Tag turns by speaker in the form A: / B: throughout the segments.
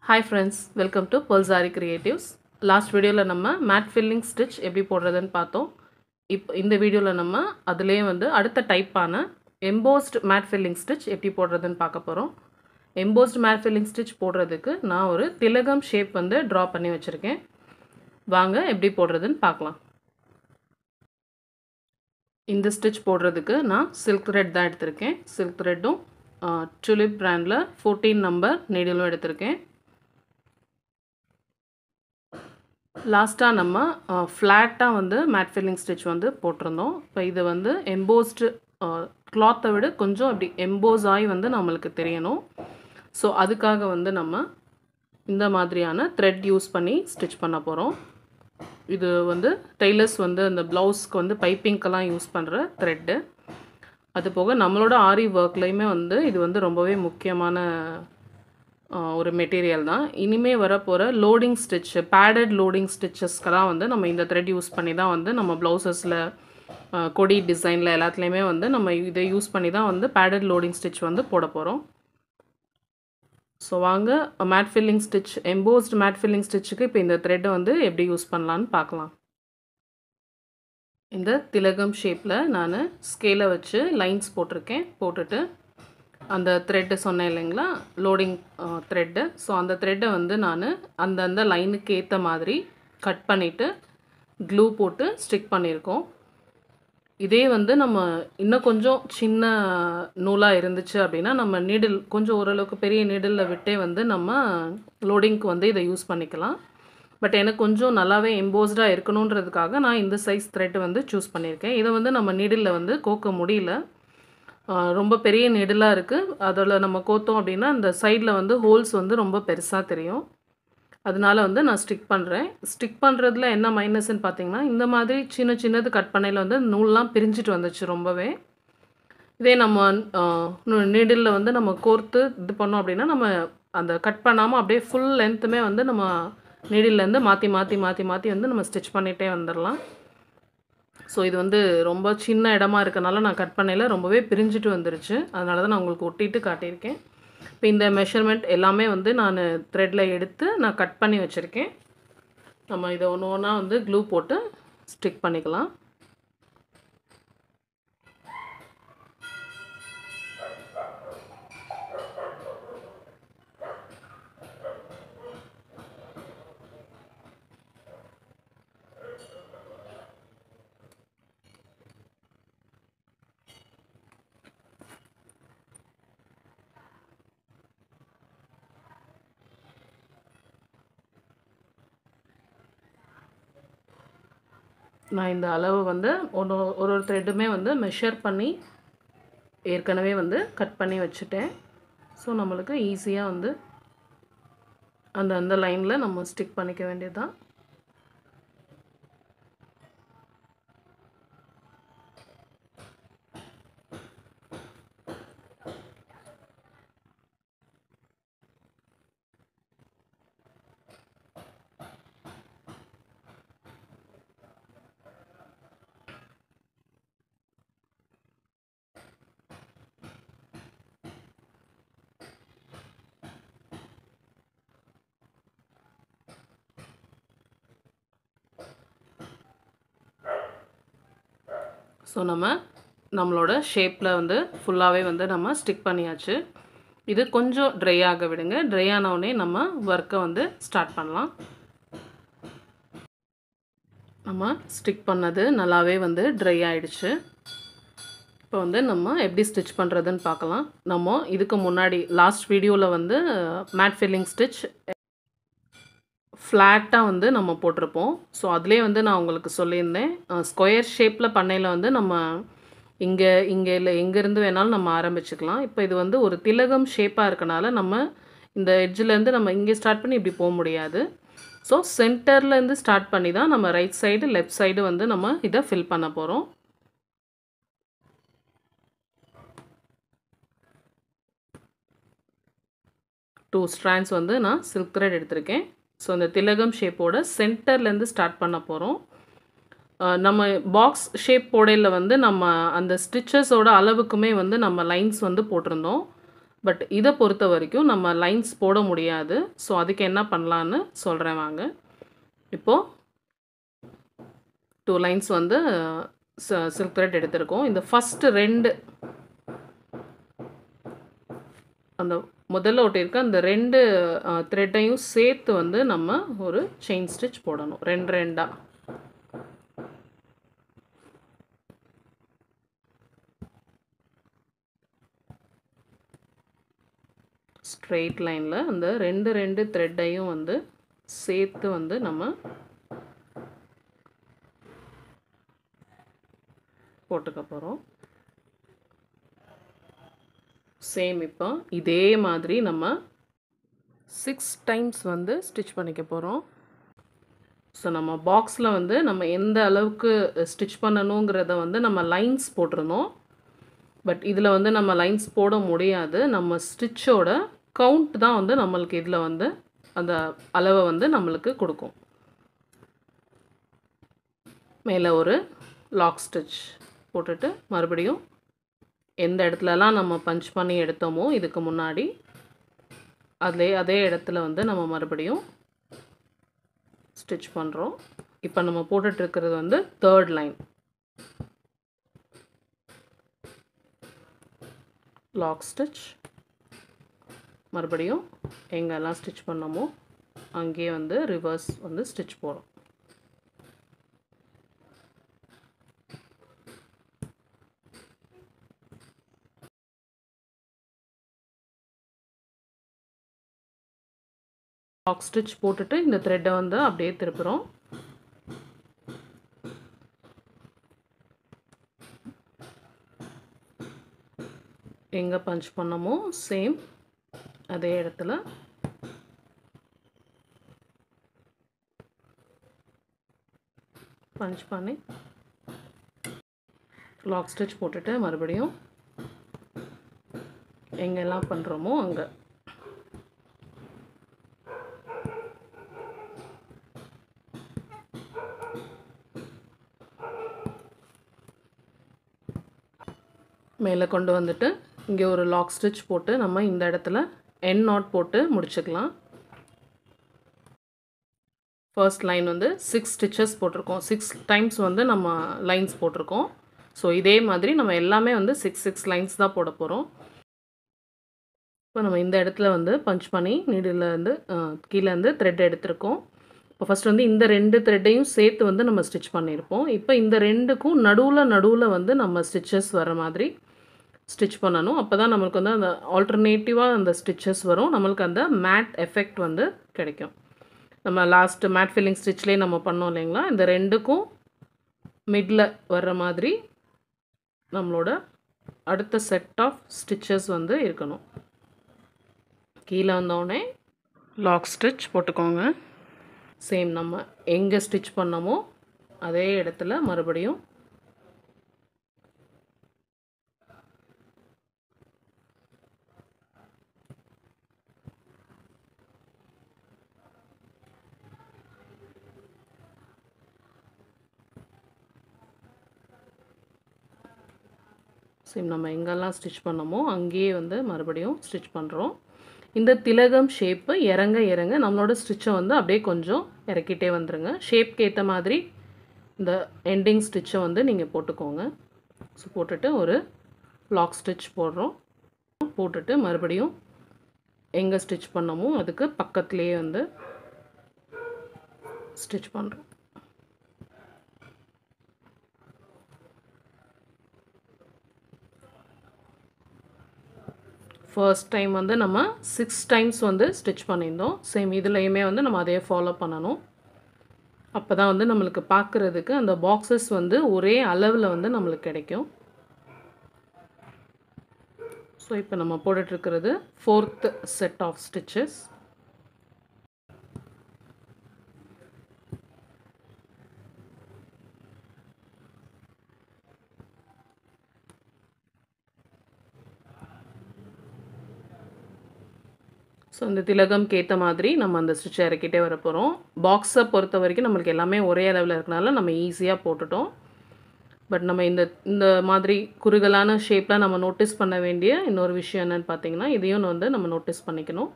A: Hi friends, welcome to Aari Creatives. Last video la namma matte filling stitch eppadi podradhanu paathom. இந்த வீடியோல நம்ம அதிலேயே வந்து அடுத்த டைப்பான embossed matte filling stitch எப்படி போடுறதுன்னு பார்க்க போறோம். embossed matte filling stitch போடுறதுக்கு நான் ஒரு திலகம் ஷேப் வந்து டிரா பண்ணி வச்சிருக்கேன். வாங்க எப்படி போடுறதுன்னு பார்க்கலாம். இந்த ஸ்டிட்ச் போடுறதுக்கு நான் silk thread தான் எடுத்திருக்கேன். silk threadம் tulip brandல 14 நம்பர் நீடிலும் எடுத்திருக்கேன். லாஸ்டா நம்ம ஃப்ளாட்டா வந்து மேட் ஃபில்லிங் ஸ்டிட்ச் வந்து போட்டுறோம். இப்போ இது வந்து எம்போஸ்ட் கிளாத்தை விட கொஞ்சம் அப்படி எம்போஸ் ஆகி வந்து நம்மளுக்கு தெரியணும். ஸோ அதுக்காக வந்து நம்ம இந்த மாதிரியான த்ரெட் யூஸ் பண்ணி ஸ்டிச் பண்ண போகிறோம். இது வந்து டெய்லர்ஸ் வந்து அந்த ப்ளவுஸ்க்கு வந்து பைப்பிங்க்கெல்லாம் யூஸ் பண்ணுற த்ரெட்டு. அது போக நம்மளோட ஆரி ஒர்க்லேயுமே வந்து இது வந்து ரொம்பவே முக்கியமான ஒரு மெட்டீரியல் தான். இனிமே வரப்போகிற லோடிங் ஸ்டிச் பேடட் லோடிங் ஸ்டிச்சஸ்க்கெல்லாம் வந்து நம்ம இந்த த்ரெட் யூஸ் பண்ணி தான் வந்து நம்ம ப்ளவுசஸில் கொடி டிசைனில் எல்லாத்துலேயுமே வந்து நம்ம இதை யூஸ் பண்ணி தான் வந்து பேடட் லோடிங் ஸ்டிச் வந்து போட போகிறோம். ஸோ வாங்க mat filling stitch embossed mat filling ஸ்டிச்சுக்கு இப்போ இந்த த்ரெட்டை வந்து எப்படி யூஸ் பண்ணலான்னு பார்க்கலாம். இந்த திலகம் ஷேப்பில் நான் ஸ்கேலை வச்சு லைன்ஸ் போட்டிருக்கேன். போட்டுட்டு அந்த த்ரெட்டு சொன்னேன் இல்லைங்களா, லோடிங் த்ரெட்டு. ஸோ அந்த த்ரெட்டை வந்து நான் அந்தந்த லைனுக்கு ஏற்ற மாதிரி கட் பண்ணிவிட்டு க்ளூ போட்டு ஸ்டிக் பண்ணியிருக்கோம். இதே வந்து நம்ம இன்னும் கொஞ்சம் சின்ன நூலாக இருந்துச்சு அப்படின்னா நம்ம நீடில் கொஞ்சம் ஓரளவுக்கு பெரிய நீடிலில் விட்டே வந்து நம்ம லோடிங்க்கு வந்து இதை யூஸ் பண்ணிக்கலாம். பட் எனக்கு கொஞ்சம் நல்லாவே எம்போஸ்டாக இருக்கணுன்றதுக்காக நான் இந்த சைஸ் த்ரெட்டு வந்து சூஸ் பண்ணியிருக்கேன். இதை வந்து நம்ம நீடிலில் வந்து கோக்க முடியல, ரொம்ப பெரிய நீடிலாக இருக்குது. அதில் நம்ம கோத்தோம் அப்படின்னா இந்த சைடில் வந்து ஹோல்ஸ் வந்து ரொம்ப பெருசாக தெரியும். அதனால வந்து நான் ஸ்டிக் பண்ணுறேன். ஸ்டிக் பண்ணுறதுல என்ன மைனஸ்ன்னு பார்த்தீங்கன்னா, இந்த மாதிரி சின்ன சின்னது கட் பண்ணையில் வந்து நூல்லாம் பிரிஞ்சிட்டு வந்துச்சு ரொம்பவே. இதே நம்ம நீடிலில் வந்து நம்ம கோர்த்து இது பண்ணோம் அப்படின்னா நம்ம அந்த கட் பண்ணாமல் அப்படியே ஃபுல் லென்த்துமே வந்து நம்ம நீடிலேருந்து மாற்றி மாற்றி மாற்றி மாற்றி வந்து நம்ம ஸ்டிச் பண்ணிகிட்டே வந்துடலாம். ஸோ இது வந்து ரொம்ப சின்ன இடமா இருக்கனால நான் கட் பண்ணையில் ரொம்பவே பிரிஞ்சுட்டு வந்துருச்சு. அதனால தான் நான் உங்களுக்கு ஒட்டிட்டு காட்டியிருக்கேன். இப்போ இந்த மெஷர்மெண்ட் எல்லாமே வந்து நான் த்ரெட்டில் எடுத்து நான் கட் பண்ணி வச்சுருக்கேன். நம்ம இதை ஒன்று ஒன்றா வந்து க்ளூ போட்டு ஸ்டிக் பண்ணிக்கலாம். நான் இந்த அளவு வந்து ஒரு த்ரெட்டுமே வந்து மெஷர் பண்ணி ஏற்கனவே வந்து கட் பண்ணி வச்சுட்டேன். ஸோ நம்மளுக்கு ஈஸியாக வந்து அந்த லைனில் நம்ம ஸ்டிக் பண்ணிக்க வேண்டியது தான். ஸோ நம்மளோட ஷேப்பில் வந்து ஃபுல்லாகவே வந்து நம்ம ஸ்டிக் பண்ணியாச்சு. இது கொஞ்சம் ட்ரை ஆக விடுங்க. ட்ரை ஆனவுடனே நம்ம ஒர்க்கை வந்து ஸ்டார்ட் பண்ணலாம். நம்ம ஸ்டிக் பண்ணது நல்லாவே வந்து ட்ரை ஆகிடுச்சு. இப்போ வந்து நம்ம எப்படி ஸ்டிச் பண்ணுறதுன்னு பார்க்கலாம். நம்ம இதுக்கு முன்னாடி லாஸ்ட் வீடியோவில் வந்து மேட் ஃபில்லிங் ஸ்டிச் ஃப்ளாட்டாக வந்து நம்ம போட்டிருப்போம். ஸோ அதிலே வந்து நான் உங்களுக்கு சொல்லியிருந்தேன், ஸ்கொயர் ஷேப்பில் பண்ணையில் வந்து நம்ம இங்கே இல்லை எங்கேருந்து வேணாலும் நம்ம ஆரம்பிச்சுக்கலாம். இப்போ இது வந்து ஒரு திலகம் ஷேப்பாக இருக்கனால நம்ம இந்த எட்ஜிலேருந்து நம்ம இங்கே ஸ்டார்ட் பண்ணி இப்படி போக முடியாது. ஸோ சென்டர்லேருந்து ஸ்டார்ட் பண்ணி தான் நம்ம ரைட் சைடு லெஃப்ட் சைடு வந்து நம்ம இதை ஃபில் பண்ண போகிறோம். டூ ஸ்ட்ராண்ட்ஸ் வந்து நான் சில்க் த்ரெட் எடுத்திருக்கேன். ஸோ இந்த திலகம் ஷேப்போட சென்டர்லேருந்து ஸ்டார்ட் பண்ண போகிறோம். நம்ம பாக்ஸ் ஷேப் போடையில் வந்து நம்ம அந்த ஸ்டிச்சஸோட அளவுக்குமே வந்து நம்ம லைன்ஸ் வந்து போட்டிருந்தோம். பட் இதை பொறுத்த வரைக்கும் நம்ம லைன்ஸ் போட முடியாது. ஸோ அதுக்கு என்ன பண்ணலான்னு சொல்கிறேன் வாங்க. இப்போது 2 லைன்ஸ் வந்து சில்க் த்ரெட் எடுத்திருக்கோம். இந்த ஃபஸ்ட்டு 2 அந்த முதல்ல ஒட்டியிருக்க அந்த 2 த்ரெட்டையும் சேர்த்து வந்து நம்ம ஒரு செயின் ஸ்டிச் போடணும் 2 2ஆ. ஸ்ட்ரெயிட் லைனில் அந்த 2 த்ரெட்டையும் வந்து சேர்த்து வந்து நம்ம போட்டுக்க போகிறோம். சேம் இப்போ இதே மாதிரி நம்ம 6 டைம்ஸ் வந்து ஸ்டிச் பண்ணிக்க போகிறோம். ஸோ நம்ம பாக்ஸில் வந்து நம்ம எந்த அளவுக்கு ஸ்டிச் பண்ணணுங்கிறத வந்து நம்ம லைன்ஸ் போட்டிருந்தோம். பட் இதில் வந்து நம்ம லைன்ஸ் போட முடியாது. நம்ம ஸ்டிச்சோட கவுண்ட் தான் வந்து நம்மளுக்கு இதில் வந்து அந்த அளவை வந்து நம்மளுக்கு கொடுக்கும். மேலே ஒரு லாக் ஸ்டிச் போட்டுட்டு மறுபடியும் எந்த இடத்துலலாம் நம்ம பஞ்ச் பண்ணி எடுத்தோமோ இதுக்கு முன்னாடி அதே இடத்துல வந்து நம்ம மறுபடியும் ஸ்டிச் பண்ணுறோம். இப்போ நம்ம போட்டுட்ருக்கிறது வந்து 3rd லைன். லாக் ஸ்டிச் மறுபடியும் எங்கெல்லாம் ஸ்டிச் பண்ணோமோ அங்கேயே வந்து ரிவர்ஸ் வந்து ஸ்டிச் போகிறோம். லாக் ஸ்டிச் போட்டுட்டு இந்த த்ரெட்டை வந்து அப்படியே திருப்புறோம். எங்கே பஞ்ச் பண்ணமோ சேம் அதே இடத்துல பஞ்ச் பண்ணி லாக் ஸ்டிச் போட்டுட்டு மறுபடியும் எங்கெல்லாம் பண்ணுறோமோ அங்கே மேலே கொண்டு வந்துட்டு இங்கே ஒரு லாக் ஸ்டிச் போட்டு நம்ம இந்த இடத்துல எண்ட் நாட் போட்டு முடிச்சுக்கலாம். ஃபர்ஸ்ட் லைன் வந்து 6 ஸ்டிச்சஸ் போட்டிருக்கோம். 6 டைம்ஸ் வந்து நம்ம லைன்ஸ் போட்டிருக்கோம். ஸோ இதே மாதிரி நம்ம எல்லாமே வந்து 6 லைன்ஸ் தான் போட போகிறோம். இப்போ நம்ம இந்த இடத்துல வந்து பஞ்ச் பண்ணி நீடிலேருந்து கீழேருந்து த்ரெட் எடுத்திருக்கோம். இப்போ ஃபஸ்ட் வந்து இந்த 2 த்ரெட்டையும் சேர்த்து வந்து நம்ம ஸ்டிச் பண்ணியிருப்போம். இப்போ இந்த 2க்கும் நடுவில் வந்து நம்ம ஸ்டிச்சஸ் வர மாதிரி ஸ்டிச் பண்ணணும். அப்போ தான் நம்மளுக்கு வந்து அந்த ஆல்டர்னேட்டிவாக அந்த ஸ்டிச்சஸ் வரும். நம்மளுக்கு அந்த மேட் எஃபெக்ட் வந்து கிடைக்கும். நம்ம லாஸ்ட்டு மேட் ஃபில்லிங் ஸ்டிச்லேயே நம்ம பண்ணோம் இல்லைங்களா, இந்த 2க்கும் மிடில் வர்ற மாதிரி நம்மளோட அடுத்த செட் ஆஃப் ஸ்டிச்சஸ் வந்து இருக்கணும். கீழே வந்தோடனே லாக் ஸ்டிச் போட்டுக்கோங்க. சேம் நம்ம எங்கே ஸ்டிச் பண்ணோமோ அதே இடத்துல மறுபடியும் சேம் நம்ம எங்கெல்லாம் ஸ்டிச் பண்ணோமோ அங்கேயே வந்து மறுபடியும் ஸ்டிச் பண்ணுறோம். இந்த திலகம் ஷேப்பு இறங்க நம்மளோட ஸ்டிச்சை வந்து அப்படியே கொஞ்சம் இறக்கிட்டே வந்துடுங்க. ஷேப்க்கு ஏற்ற மாதிரி இந்த எண்டிங் ஸ்டிச்சை வந்து நீங்கள் போட்டுக்கோங்க. ஸோ போட்டுட்டு ஒரு லாக் ஸ்டிச் போடுறோம். போட்டுட்டு மறுபடியும் எங்கே ஸ்டிச் பண்ணோமோ அதுக்கு பக்கத்துலேயே வந்து ஸ்டிச் பண்ணுறோம். ஃபர்ஸ்ட் டைம் வந்து நம்ம 6 டைம்ஸ் வந்து ஸ்டிச் பண்ணியிருந்தோம். சேம் இதுலையுமே வந்து நம்ம அதே ஃபாலோ பண்ணணும். அப்போ தான் வந்து நம்மளுக்கு பார்க்குறதுக்கு அந்த பாக்ஸஸ் வந்து ஒரே அளவில் வந்து நம்மளுக்கு கிடைக்கும். ஸோ இப்போ நம்ம போட்டுட்ருக்கிறது 4th set of stitches. So இந்த திலகம்க்கு ஏற்ற மாதிரி நம்ம அந்த ஸ்டிச்சை இறக்கிட்டே வர போகிறோம். பாக்ஸை பொறுத்த வரைக்கும் நம்மளுக்கு எல்லாமே ஒரே அளவில் இருக்கனால நம்ம ஈஸியாக போட்டுட்டோம். பட் நம்ம இந்த மாதிரி குறுகலான ஷேப்பில் நம்ம நோட்டீஸ் பண்ண வேண்டிய இன்னொரு விஷயம் என்னென்னு பார்த்தீங்கன்னா, இதையும் வந்து நம்ம நோட்டீஸ் பண்ணிக்கணும்.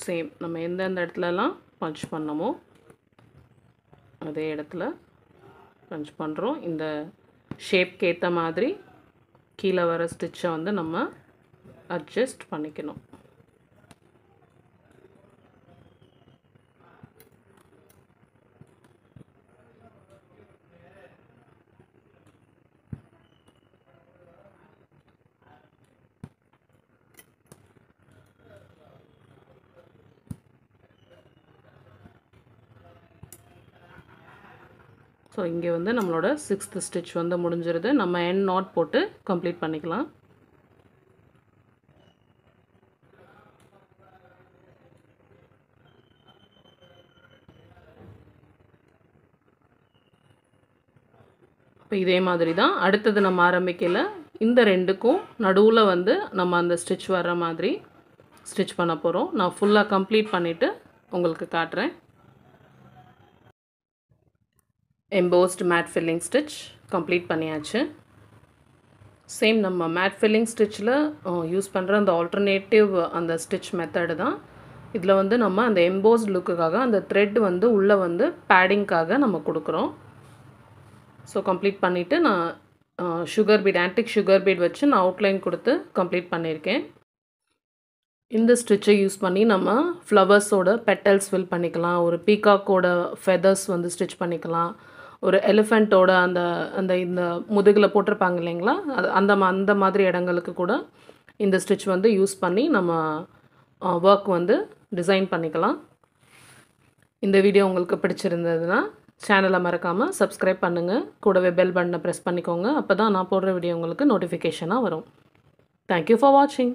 A: சேம் நம்ம எந்தெந்த இடத்துலலாம் பஞ்ச் பண்ணமோ அதே இடத்துல பஞ்ச் பண்ணுறோம். இந்த ஷேப்க்கு ஏற்ற மாதிரி கீழே வர ஸ்டிச்சை வந்து நம்ம அட்ஜஸ்ட் பண்ணிக்கணும். ஸோ இங்கே வந்து நம்மளோட 6th ஸ்டிச் வந்து முடிஞ்சிருது. நம்ம எண்ட் நாட் போட்டு கம்ப்ளீட் பண்ணிக்கலாம். இப்போ இதே மாதிரி தான் அடுத்தது நம்ம ஆரம்பிக்கல. இந்த ரெண்டுக்கும் நடுவில் வந்து நம்ம அந்த ஸ்டிச் வர்ற மாதிரி ஸ்டிச் பண்ண போகிறோம். நான் ஃபுல்லாக கம்ப்ளீட் பண்ணிவிட்டு உங்களுக்கு காட்டுறேன். Embossed mat filling stitch complete பண்ணியாச்சு. சேம் நம்ம மேட் ஃபில்லிங் ஸ்டிச்சில் யூஸ் பண்ணுற அந்த ஆல்டர்னேட்டிவ் அந்த ஸ்டிச் மெத்தடு தான் இதில் வந்து நம்ம அந்த எம்போஸ்ட் லுக்குக்காக அந்த த்ரெட் வந்து உள்ளே வந்து பேடிங்காக நம்ம கொடுக்குறோம். ஸோ கம்ப்ளீட் பண்ணிவிட்டு நான் sugar beat antique sugar beat வச்சு நான் அவுட்லைன் கொடுத்து கம்ப்ளீட் பண்ணியிருக்கேன். இந்த ஸ்டிச்சை யூஸ் பண்ணி நம்ம ஃப்ளவர்ஸோட பெட்டல்ஸ் ஃபில் பண்ணிக்கலாம். ஒரு பீகாக்கோட ஃபெதர்ஸ் வந்து ஸ்டிச் பண்ணிக்கலாம். ஒரு எலிஃபெண்ட்டோட அந்த அந்த இந்த முதுகில் போட்டிருப்பாங்க இல்லைங்களா, அது அந்த மாதிரி இடங்களுக்கு கூட இந்த ஸ்டிச் வந்து யூஸ் பண்ணி நம்ம ஒர்க் வந்து டிசைன் பண்ணிக்கலாம். இந்த வீடியோ உங்களுக்கு பிடிச்சிருந்ததுன்னா சேனலை மறக்காமல் சப்ஸ்கிரைப் பண்ணுங்கள். கூடவே பெல் பட்டனை ப்ரெஸ் பண்ணிக்கோங்க. அப்போ தான் நான் போடுற வீடியோ உங்களுக்கு நோட்டிஃபிகேஷனாக வரும். தேங்க்யூ ஃபார் வாட்சிங்.